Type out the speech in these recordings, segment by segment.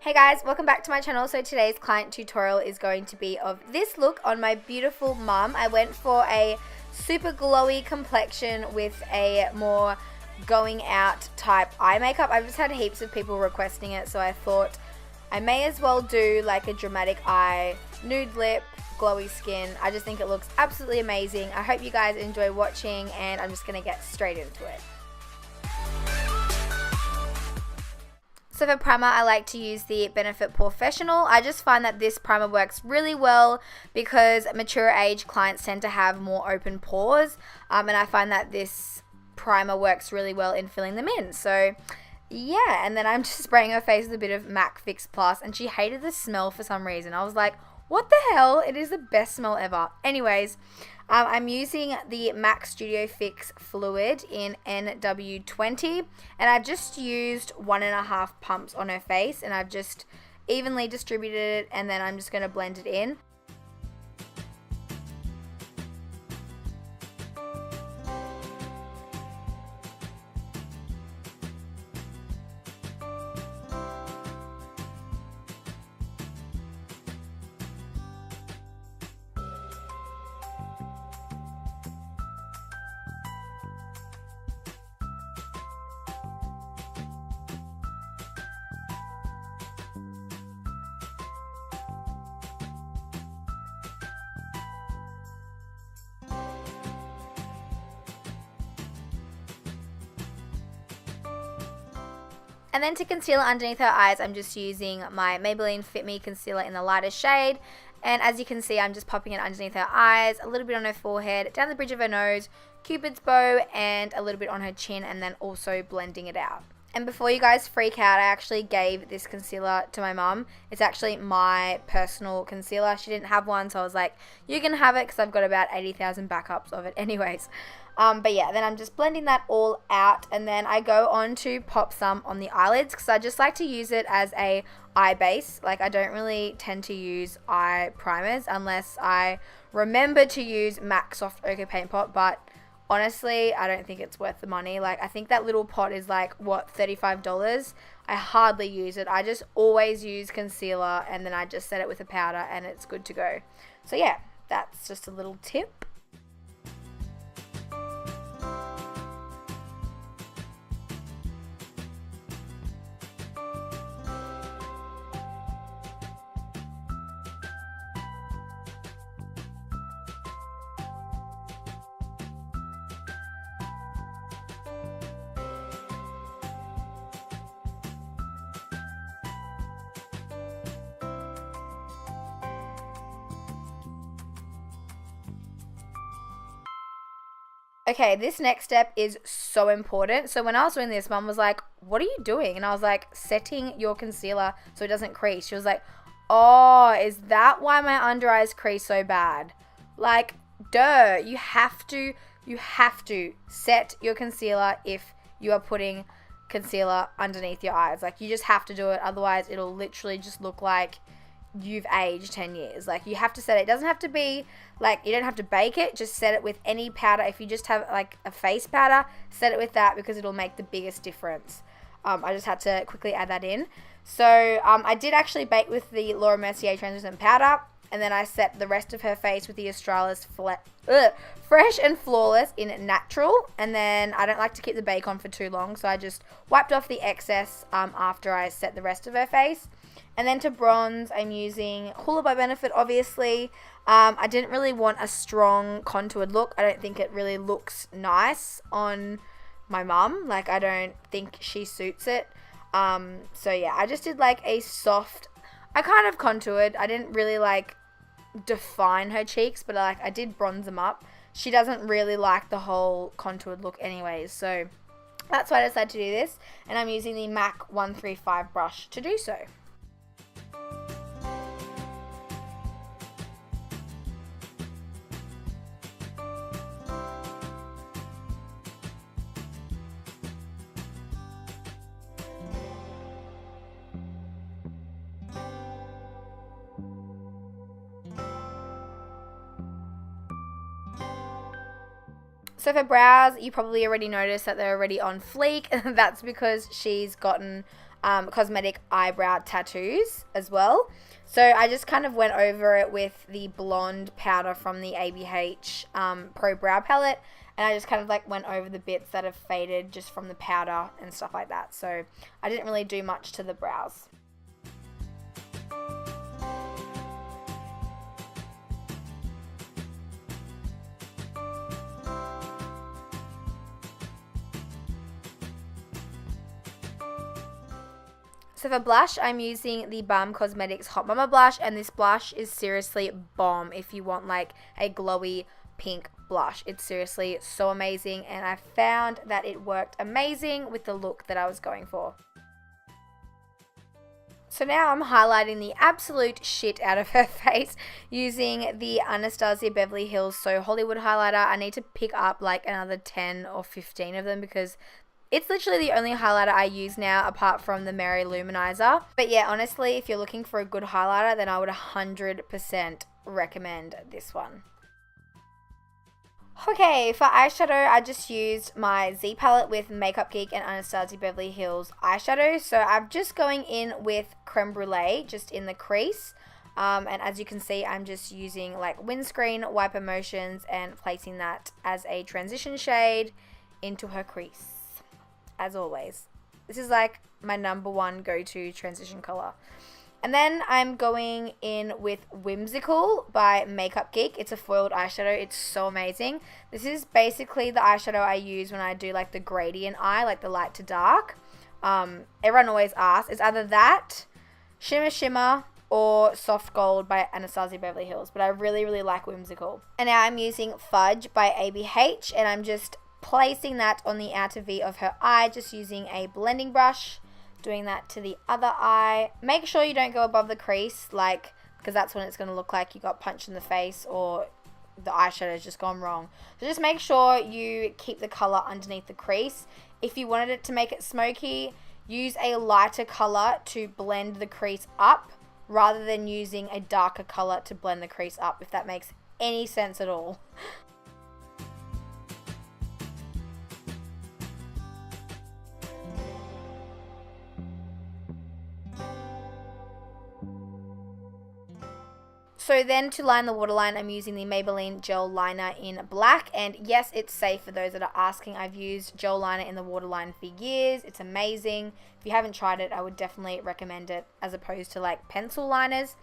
Hey guys, welcome back to my channel. So today's client tutorial is going to be of this look on my beautiful mum. I went for a super glowy complexion with a more going out type eye makeup. I've just had heaps of people requesting it, so I thought I may as well do like a dramatic eye, nude lip, glowy skin. I just think it looks absolutely amazing. I hope you guys enjoy watching, and I'm just going to get straight into it. So for primer, I like to use the Benefit Professional. I just find that this primer works really well because mature age clients tend to have more open pores, and I find that this primer works really well in filling them in. So yeah, and then I'm just spraying her face with a bit of MAC Fix Plus, and she hated the smell for some reason. I was like, what the hell? It is the best smell ever. Anyways, I'm using the MAC Studio Fix Fluid in NW20, and I've just used 1.5 pumps on her face, and I've just evenly distributed it, and then I'm just going to blend it in. And then to conceal underneath her eyes, I'm just using my Maybelline Fit Me concealer in the lighter shade. And as you can see, I'm just popping it underneath her eyes, a little bit on her forehead, down the bridge of her nose, Cupid's bow, and a little bit on her chin, and then also blending it out. And before you guys freak out, I actually gave this concealer to my mum. It's actually my personal concealer. She didn't have one, so I was like, you can have it because I've got about 80,000 backups of it anyways. But yeah, then I'm just blending that all out, and then I go on to pop some on the eyelids because I just like to use it as a eye base. Like, I don't really tend to use eye primers unless I remember to use MAC Soft Ochre Paint Pot, but honestly, I don't think it's worth the money. Like, I think that little pot is like, what, $35? I hardly use it. I just always use concealer, and then I just set it with a powder, and it's good to go. So yeah, that's just a little tip. Okay, this next step is so important. So when I was doing this, Mum was like, what are you doing? And I was like, setting your concealer so it doesn't crease. She was like, oh, is that why my under eyes crease so bad? Like, duh, you have to set your concealer if you are putting concealer underneath your eyes. Like, you just have to do it. Otherwise, it'll literally just look like you've aged 10 years. Like, you have to set it. It doesn't have to be like, you don't have to bake it. Just set it with any powder. If you just have like a face powder, set it with that because it'll make the biggest difference. I just had to quickly add that in. So I did actually bake with the Laura Mercier translucent powder, and then I set the rest of her face with the Australis Fresh and Flawless in Natural. And then I don't like to keep the bake on for too long, so I just wiped off the excess after I set the rest of her face. And then to bronze, I'm using Hoola by Benefit, obviously. I didn't really want a strong contoured look. I don't think it really looks nice on my mum. Like, I don't think she suits it. So yeah, I just did like a soft, I kind of contoured. I didn't really like define her cheeks, but like I did bronze them up. She doesn't really like the whole contoured look anyways. So that's why I decided to do this. And I'm using the MAC 135 brush to do so. So for brows, you probably already noticed that they're already on fleek. That's because she's gotten cosmetic eyebrow tattoos as well. So I just kind of went over it with the blonde powder from the ABH Pro Brow Palette. And I just kind of like went over the bits that have faded just from the powder and stuff like that. So I didn't really do much to the brows. So for blush, I'm using the Balm Cosmetics Hot Mama blush, and this blush is seriously bomb if you want like a glowy pink blush. It's seriously so amazing, and I found that it worked amazing with the look that I was going for. So now I'm highlighting the absolute shit out of her face using the Anastasia Beverly Hills So Hollywood highlighter. I need to pick up like another 10 or 15 of them because it's literally the only highlighter I use now apart from the Mary Luminizer. But yeah, honestly, if you're looking for a good highlighter, then I would 100% recommend this one. Okay, for eyeshadow, I just used my Z palette with Makeup Geek and Anastasia Beverly Hills eyeshadow. So I'm just going in with Creme Brulee, just in the crease. And as you can see, I'm just using like windscreen wiper motions and placing that as a transition shade into her crease. As always, this is like my #1 go-to transition color. And then I'm going in with Whimsical by Makeup Geek. It's a foiled eyeshadow. It's so amazing. This is basically the eyeshadow I use when I do like the gradient eye, like the light to dark. Everyone always asks. It's either that, Shimmer Shimmer, or Soft Gold by Anastasia Beverly Hills. But I really, really like Whimsical. And now I'm using Fudge by ABH, and I'm just placing that on the outer V of her eye, just using a blending brush, doing that to the other eye. Make sure you don't go above the crease, like, because that's when it's going to look like you got punched in the face or the eyeshadow's just gone wrong. So just make sure you keep the color underneath the crease. If you wanted it to make it smoky, use a lighter color to blend the crease up rather than using a darker color to blend the crease up, if that makes any sense at all. So then to line the waterline, I'm using the Maybelline Gel Liner in black. And yes, it's safe for those that are asking. I've used gel liner in the waterline for years. It's amazing. If you haven't tried it, I would definitely recommend it as opposed to like pencil liners.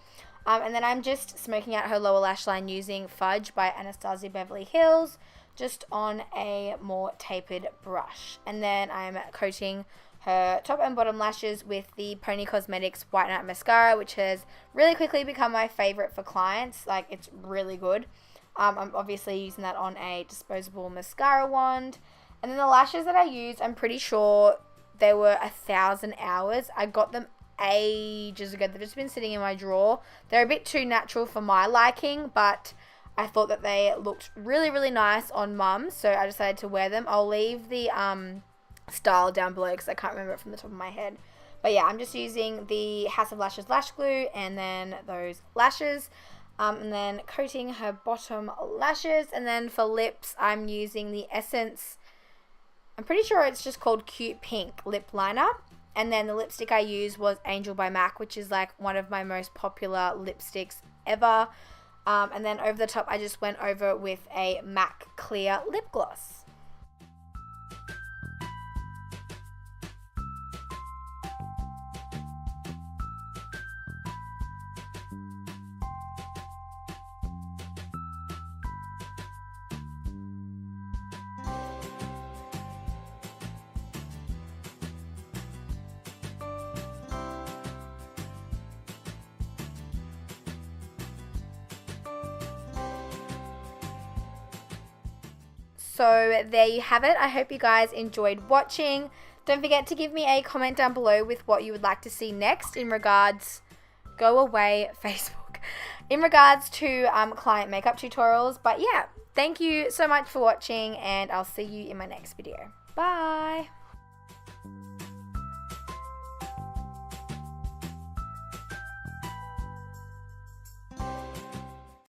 And then I'm just smoking out her lower lash line using Fudge by Anastasia Beverly Hills, just on a more tapered brush. And then I'm coating her top and bottom lashes with the Pony Cosmetics White Night Mascara, which has really quickly become my favorite for clients. Like, it's really good. I'm obviously using that on a disposable mascara wand. And then the lashes that I use, I'm pretty sure they were 1,000 hours. I got them ages ago. They've just been sitting in my drawer. They're a bit too natural for my liking, but I thought that they looked really, really nice on mum, so I decided to wear them. I'll leave the style down below because I can't remember it from the top of my head. But yeah, I'm just using the House of Lashes lash glue and then those lashes, and then coating her bottom lashes. And then for lips, I'm using the Essence, I'm pretty sure it's just called Cute Pink lip liner. And then the lipstick I used was Angel by MAC, which is like one of my most popular lipsticks ever. And then over the top, I just went over with a MAC clear lip gloss. So there you have it. I hope you guys enjoyed watching. Don't forget to give me a comment down below with what you would like to see next in regards, go away Facebook, in regards to client makeup tutorials. But yeah, thank you so much for watching, and I'll see you in my next video. Bye.